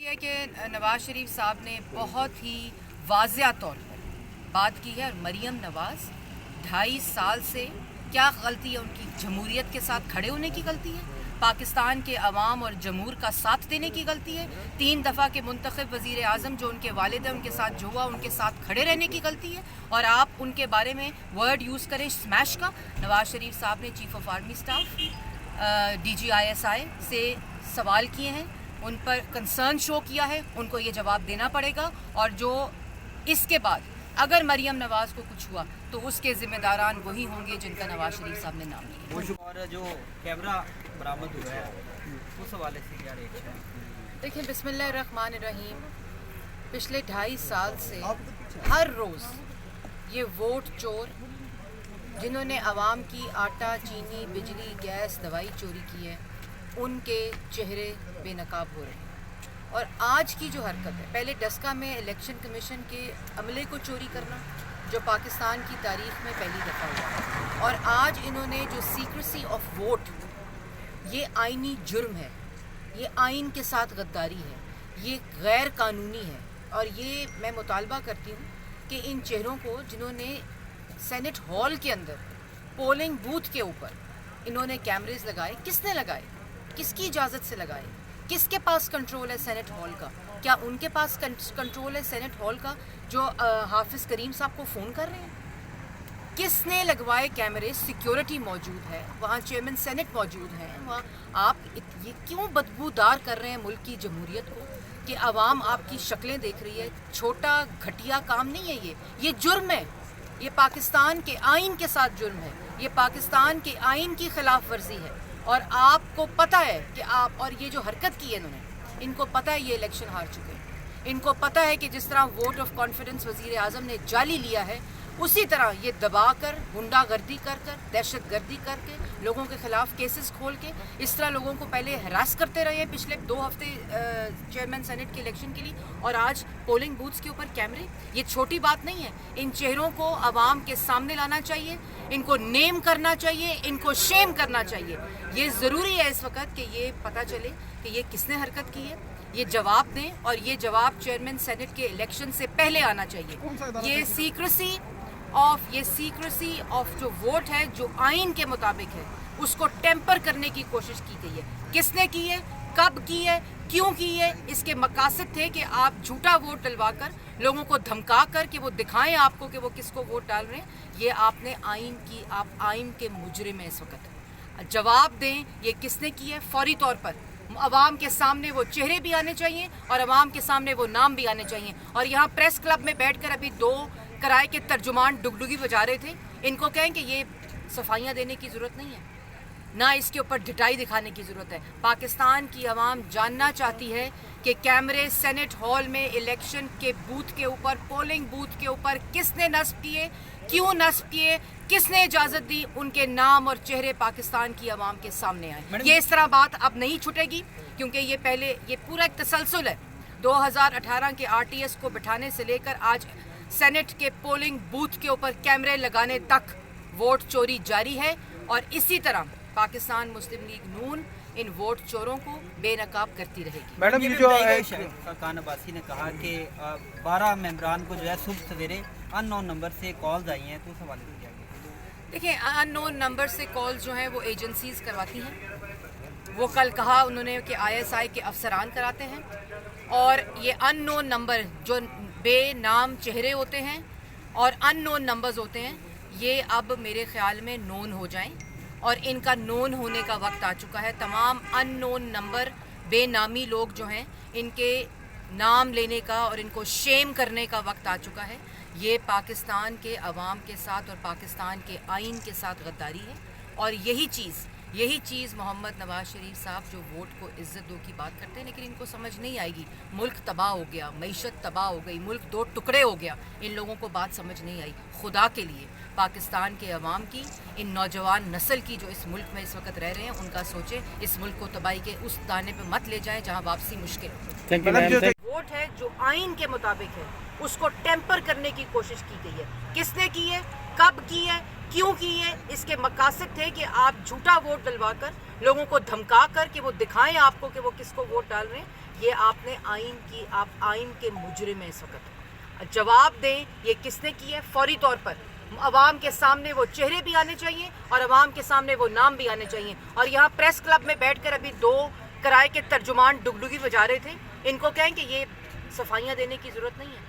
है कि नवाज शरीफ साहब ने बहुत ही वाज़िया तौर पर बात की है और मरीम नवाज़ 2.5 साल से क्या गलती है उनकी, जमहूरियत के साथ खड़े होने की गलती है, पाकिस्तान के अवाम और जमहूर का साथ देने की गलती है, 3 दफ़ा के मुंतखब वज़ीर आज़म जो उनके वालिद हैं उनके साथ जो हुआ उनके साथ खड़े रहने की गलती है, और आप उनके बारे में वर्ड यूज़ करें स्मैश का। नवाज शरीफ साहब ने chief of army staff DGISI से सवाल किए हैं, उन पर कंसर्न शो किया है, उनको ये जवाब देना पड़ेगा। और जो इसके बाद अगर मरीम नवाज़ को कुछ हुआ तो उसके ज़िम्मेदारान वही होंगे जिनका नवाज शरीफ साहब ने नाम लिया। और जो कैमरा बरामद हुआ है उस हवाले से क्या रिएक्शन है? देखिए, बिस्मिल्लाहिर्रहमानिर्रहीम, पिछले 2.5 साल से हर रोज़ ये वोट चोर जिन्होंने आवाम की आटा, चीनी, बिजली, गैस, दवाई चोरी की है, उनके चेहरे बेनकाब हो रहे हैं। और आज की जो हरकत है, पहले डस्का में इलेक्शन कमीशन के अमले को चोरी करना जो पाकिस्तान की तारीख में पहली दफ़ा हुआ, और आज इन्होंने जो सीक्रेसी ऑफ वोट, ये आइनी जुर्म है, ये आइन के साथ गद्दारी है, ये गैर कानूनी है। और ये मैं मुतालबा करती हूँ कि इन चेहरों को जिन्होंने सेनेट हॉल के अंदर पोलिंग बूथ के ऊपर इन्होंने कैमरेज लगाए, किसने लगाए, किसकी इजाज़त से लगाए, किसके पास कंट्रोल है सेनेट हॉल का? क्या उनके पास कंट्रोल है सेनेट हॉल का जो हाफिज़ करीम साहब को फ़ोन कर रहे हैं? किसने लगवाए कैमरे? सिक्योरिटी मौजूद है वहाँ, चेयरमैन सेनेट मौजूद हैं वहाँ। आप ये क्यों बदबूदार कर रहे हैं मुल्क की जमहूरियत को कि आवाम आपकी शक्लें देख रही है? छोटा घटिया काम नहीं है ये जुर्म है, ये पाकिस्तान के आइन के साथ जुर्म है, ये पाकिस्तान के आइन की खिलाफ वर्जी है। और आपको पता है कि आप, और ये जो हरकत की है इन्होंने, इनको पता है ये इलेक्शन हार चुके हैं, इनको पता है कि जिस तरह वोट ऑफ कॉन्फिडेंस वज़ीर आज़म ने जाली लिया है, उसी तरह ये दबा कर, गुंडागर्दी कर कर, दहशत गर्दी करके, लोगों के ख़िलाफ़ केसेस खोल के, इस तरह लोगों को पहले हरास करते रहे हैं पिछले 2 हफ्ते चेयरमैन सेनेट के इलेक्शन के लिए, और आज पोलिंग बूथ्स के ऊपर कैमरे। ये छोटी बात नहीं है, इन चेहरों को आवाम के सामने लाना चाहिए, इनको नेम करना चाहिए, इनको शेम करना चाहिए। ये ज़रूरी है इस वक्त कि ये पता चले कि ये किसने हरकत की है, ये जवाब दें, और ये जवाब चेयरमैन सेनेट के इलेक्शन से पहले आना चाहिए। ये सीक्रेसी ऑफ जो वोट है, जो आइन के मुताबिक है, उसको टेम्पर करने की कोशिश की गई है। किसने की है, कब की है, क्यों की है? इसके मकासद थे कि आप झूठा वोट डलवा कर, लोगों को धमका कर कि वो दिखाएं आपको कि वो किसको वोट डाल रहे हैं। ये आपने आप आइन के मुजरिम हैं इस वक्त। जवाब दें ये किसने की है, फौरी तौर पर अवाम के सामने वो चेहरे भी आने चाहिए और अवाम के सामने वो नाम भी आने चाहिए। और यहाँ प्रेस क्लब में बैठकर अभी 2 किराए के तर्जुमान डुगडुगी बजा रहे थे, इनको कहें कि ये सफाइयाँ देने की ज़रूरत नहीं है, ना इसके ऊपर ढिठाई दिखाने की ज़रूरत है। पाकिस्तान की आवाम जानना चाहती है कि कैमरे सेनेट हॉल में इलेक्शन के बूथ के ऊपर, पोलिंग बूथ के ऊपर किसने नस्ब किए, क्यों नस्ब किए, किसने इजाज़त दी, उनके नाम और चेहरे पाकिस्तान की आवाम के सामने आए। ये इस तरह बात अब नहीं छूटेगी, क्योंकि ये पूरा एक तसलसल है। 2018 के RTS को बिठाने से लेकर आज सेनेट के पोलिंग बूथ के ऊपर कैमरे लगाने तक वोट चोरी जारी है। और इसी तरह पाकिस्तान मुस्लिम लीग नून इन वोट चोरों को बेनकाब करती रहेगी। मैडम, ये जो खान अब्बासी ने कहा कि 12 मेंबरान को जो है सुबह सवेरे अननोन नंबर से कॉल्स आई हैं, तो उस हवाले से क्या है? देखिए, अननोन नंबर से कॉल्स जो हैं वो एजेंसीज करवाती हैं। वो कल कहा उन्होंने कि ISI के अफसरान कराते हैं, और ये अननोन नंबर जो बेनाम चेहरे होते हैं और अननोन नंबर्स होते हैं, ये अब मेरे ख्याल में नोन हो जाएं, और इनका नोन होने का वक्त आ चुका है। तमाम अननोन नंबर बेनामी लोग जो हैं, इनके नाम लेने का और इनको शेम करने का वक्त आ चुका है। ये पाकिस्तान के अवाम के साथ और पाकिस्तान के आइन के साथ गद्दारी है। और यही चीज़ मोहम्मद नवाज शरीफ साहब जो वोट को इज़्ज़त दो की बात करते हैं, लेकिन इनको समझ नहीं आएगी। मुल्क तबाह हो गया, मईशत तबाह हो गई, मुल्क 2 टुकड़े हो गया। इन लोगों को बात समझ नहीं आई। खुदा के लिए पाकिस्तान के अवाम की, इन नौजवान नस्ल की जो इस मुल्क में इस वक्त रह रहे हैं, उनका सोचें। इस मुल्क को तबाही के उस दाने पे मत ले जाएं जहां वापसी मुश्किल है। वोट है जो आइन के मुताबिक है, उसको टेम्पर करने की कोशिश की गई है। किसने की है, कब की है, क्यों की है? इसके मकासद थे कि आप झूठा वोट डलवा कर, लोगों को धमका कर कि वो दिखाएं आपको कि वो किसको वोट डाल रहे हैं। یہ آپ نے آپ آئین کے مجرم ہیں اس وقت. جواب دیں یہ کس نے کی ہے فوری طور پر. عوام کے سامنے وہ چہرے بھی آنے چاہیے اور عوام کے سامنے وہ نام بھی آنے چاہیے. اور یہاں پریس کلب میں بیٹھ کر ابھی 2 کرائے کے ترجمان ڈگڈگی بجا رہے تھے. ان کو کہیں کہ یہ صفائیاں دینے کی ضرورت نہیں ہے,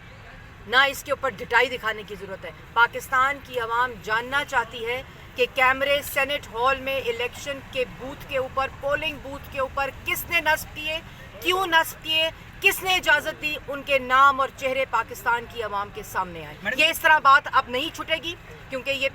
نہ اس کے اوپر ڈٹائی دکھانے کی ضرورت ہے. پاکستان کی عوام جاننا چاہتی ہے کہ کیمرے سینٹ ہال میں الیکشن کے بوتھ کے اوپر, پولنگ بوتھ کے اوپر کس نے نصب کیے, کیوں نصب کیے, کس نے اجازت دی. ان کے نام اور چہرے پاکستان کی عوام کے سامنے آئے. یہ اس طرح بات اب نہیں چھٹے گی, کیونکہ یہ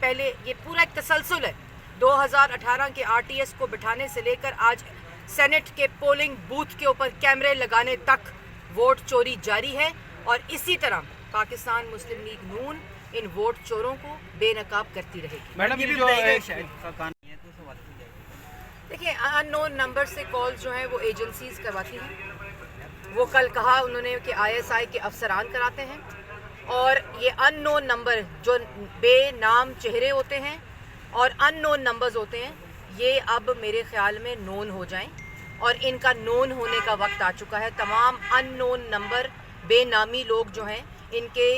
پورا ایک تسلسل ہے. 2018 کے RTS کو بٹھانے سے لے کر آج سینٹ کے پولنگ بوتھ کے اوپر کیمرے لگانے تک ووٹ چوری جاری ہے. اور اسی طرح پاکستان مسلم لیگ نون ان ووٹ چوروں کو بے نقاب کرتی رہے گی. میڈم یہ جو دیکھیں, ان نون نمبر سے کالز جو ہیں وہ ایجنسیز کرواتی ہیں. وہ کل کہا انہوں نے کہ ISI کے افسران کراتے ہیں, اور یہ ان نون نمبر جو بے نام چہرے ہوتے ہیں اور ان نون نمبرز ہوتے ہیں, یہ اب میرے خیال میں نون ہو جائیں, اور ان کا نون ہونے کا وقت آ چکا ہے. تمام ان نون نمبر بے نامی لوگ جو ہیں, ان کے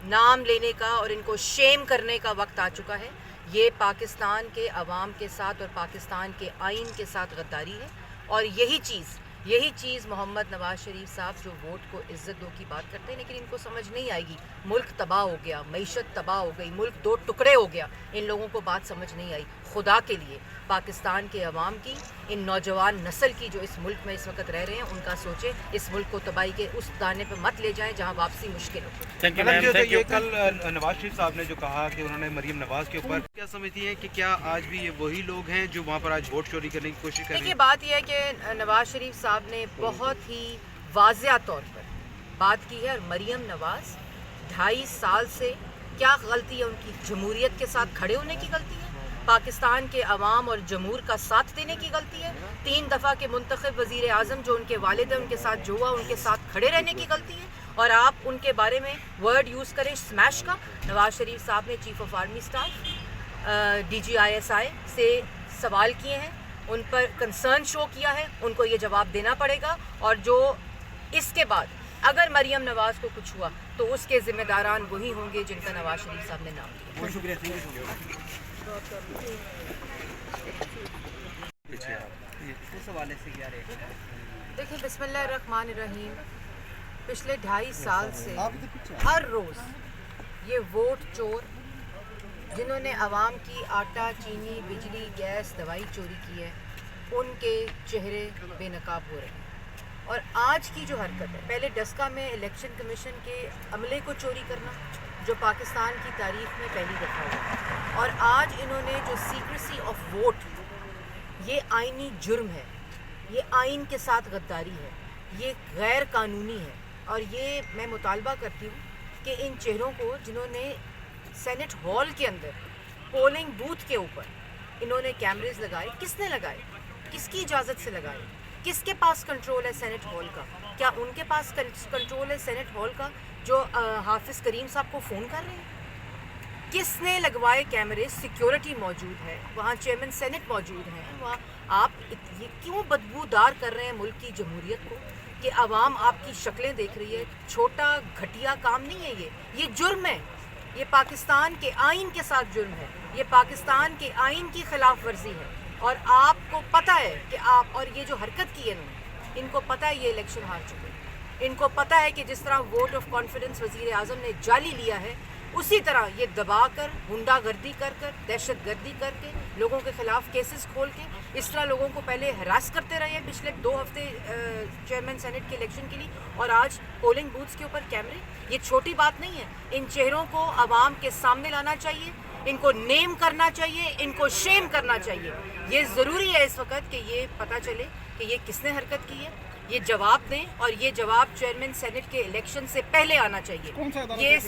نام لینے کا اور ان کو شیم کرنے کا وقت آ چکا ہے. یہ پاکستان کے عوام کے ساتھ اور پاکستان کے آئین کے ساتھ غداری ہے. اور یہی چیز محمد نواز شریف صاحب جو ووٹ کو عزت دو کی بات کرتے ہیں, لیکن ان کو سمجھ نہیں آئے گی. ملک تباہ ہو گیا, معیشت تباہ ہو گئی, ملک 2 ٹکڑے ہو گیا. ان لوگوں کو بات سمجھ نہیں آئی. خدا کے لیے پاکستان کے عوام کی, ان نوجوان نسل کی جو اس ملک میں اس وقت رہ رہے ہیں, ان کا سوچیں. اس ملک کو تباہی کے اس دانے پہ مت لے جائیں جہاں واپسی مشکل ہو. یہ کل نواز شریف صاحب نے جو کہا کہ انہوں نے مریم نواز کے اوپر, کیا سمجھتی ہیں کہ کیا آج بھی یہ وہی لوگ ہیں جو وہاں پر آج ووٹ چوری کرنے کی کوشش کر رہے ہیں؟ دیکھیے, بات یہ ہے کہ نواز شریف صاحب نے بہت ہی واضح طور پر بات کی ہے. اور مریم نواز 2.5 سال سے کیا غلطی ہے ان کی؟ جمہوریت کے ساتھ کھڑے ہونے کی غلطی ہے, پاکستان کے عوام اور جمہور کا ساتھ دینے کی غلطی ہے, 3 دفعہ کے منتخب وزیر اعظم جو ان کے والد ہیں ان کے ساتھ جو ہوا ان کے ساتھ کھڑے رہنے کی غلطی ہے. اور آپ ان کے بارے میں ورڈ یوز کریں اسمیش کا. نواز شریف صاحب نے chief of army staff DG ISI سے سوال کیے ہیں, ان پر کنسرن شو کیا ہے, ان کو یہ جواب دینا پڑے گا. اور جو اس کے بعد اگر مریم نواز کو کچھ ہوا تو اس کے ذمہ داران وہی ہوں گے جن کا نواز شریف صاحب نے نام لیا. بہت شکریہ. اس حوالے سے کیا رہے گا؟ دیکھیں, بسم اللہ الرحمن الرحیم, پچھلے 2.5 سال سے ہر روز یہ ووٹ چور جنہوں نے عوام کی آٹا, چینی, بجلی, گیس, دوائی چوری کی ہے, ان کے چہرے بے نقاب ہو رہے ہیں. اور آج کی جو حرکت ہے, پہلے ڈسکا میں الیکشن کمیشن کے عملے کو چوری کرنا جو پاکستان کی تاریخ میں پہلی دفعہ ہوا, اور آج انہوں نے جو سیکریسی آف ووٹ, یہ آئینی جرم ہے, یہ آئین کے ساتھ غداری ہے, یہ غیر قانونی ہے. اور یہ میں مطالبہ کرتی ہوں کہ ان چہروں کو جنہوں نے سینٹ ہال کے اندر پولنگ بوتھ کے اوپر انہوں نے کیمریز لگائے, کس نے لگائے, کس کی اجازت سے لگائے, کس کے پاس کنٹرول ہے سینٹ ہال کا؟ کیا ان کے پاس کنٹرول ہے سینٹ ہال کا جو حافظ کریم صاحب کو فون کر رہے ہیں؟ کس نے لگوائے کیمرے؟ سیکیورٹی موجود ہے وہاں, چیئرمین سینٹ موجود ہیں وہاں. آپ یہ کیوں بدبودار کر رہے ہیں ملک کی جمہوریت کو کہ عوام آپ کی شکلیں دیکھ رہی ہے؟ چھوٹا گھٹیا کام نہیں ہے یہ جرم ہے. یہ پاکستان کے آئین کے ساتھ جرم ہے, یہ پاکستان کے آئین کی خلاف ورزی ہے. اور آپ کو پتہ ہے کہ آپ, اور یہ جو حرکت کی ہے ان کو پتہ ہے یہ الیکشن ہار چکے ہیں. ان کو پتہ ہے کہ جس طرح ووٹ آف کانفیڈنس وزیر اعظم نے جعلی لیا ہے, اسی طرح یہ دبا کر, غنڈہ گردی کر دہشت گردی کر کے, لوگوں کے خلاف کیسز کھول کے, اس طرح لوگوں کو پہلے ہراس کرتے رہے ہیں پچھلے 2 ہفتے چیئرمین سینٹ کے الیکشن کے لیے, اور آج پولنگ بوتھس کے اوپر کیمرے. یہ چھوٹی بات نہیں ہے. ان چہروں کو عوام کے سامنے لانا چاہیے, ان کو نیم کرنا چاہیے, ان کو شیم کرنا چاہیے. یہ ضروری ہے اس وقت کہ یہ پتہ چلے کہ یہ کس نے حرکت کی ہے, یہ جواب دیں, اور یہ جواب چیئرمین سینٹ کے الیکشن سے پہلے آنا چاہیے. یہ